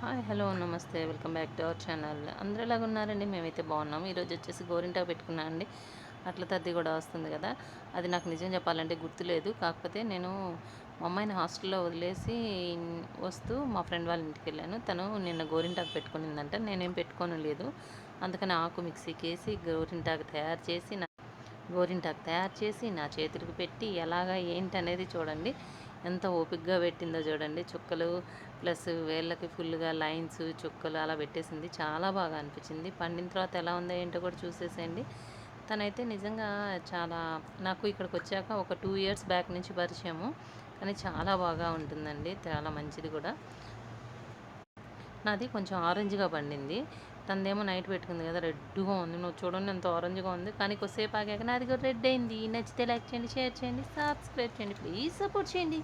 Hi hello నమస్తే welcome back to our channel. అందరూ ఎలాగ ఉన్నారండి? మేమైతే బాగున్నాం. ఈరోజు వచ్చేసి గోరింటాకు పెట్టుకున్నా అండి. అట్ల తద్ది కూడా వస్తుంది కదా, అది నాకు నిజం చెప్పాలంటే గుర్తులేదు. కాకపోతే నేను మా అమ్మాయిని హాస్టల్లో వదిలేసి వస్తూ మా ఫ్రెండ్ వాళ్ళ ఇంటికి వెళ్ళాను. తను నిన్న గోరింటాకు పెట్టుకునిందంట, నేనేం పెట్టుకోను లేదు. అందుకని ఆకు మిక్సీకి వేసి గోరింటాకు తయారు చేసి నా చేతులకు పెట్టి ఎలాగా ఏంటి అనేది చూడండి. ఎంత ఓపికగా పెట్టిందో చూడండి. చుక్కలు ప్లస్ వేళ్ళకి ఫుల్గా లైన్స్ చుక్కలు అలా పెట్టేసింది. చాలా బాగా అనిపించింది. పండిన తర్వాత ఎలా ఉందో ఏంటో కూడా చూసేసేయండి. తనైతే నిజంగా చాలా, నాకు ఇక్కడికి వచ్చాక ఒక 2 ఇయర్స్ బ్యాక్ నుంచి పరిచయము. కానీ చాలా బాగా ఉంటుందండి, చాలా మంచిది కూడా. నాది కొంచెం ఆరెంజ్గా పండింది. తనదేమో నైట్ పెట్టుకుంది కదా, రెడ్గా ఉంది. నువ్వు చూడండి ఎంత ఆరెంజ్గా ఉంది. కానీ కొద్దిసేపు ఆగాక నాది కూడా రెడ్ అయింది. నచ్చితే లైక్ చేయండి, షేర్ చేయండి, సబ్స్క్రైబ్ చేయండి, ప్లీజ్ సపోర్ట్ చేయండి.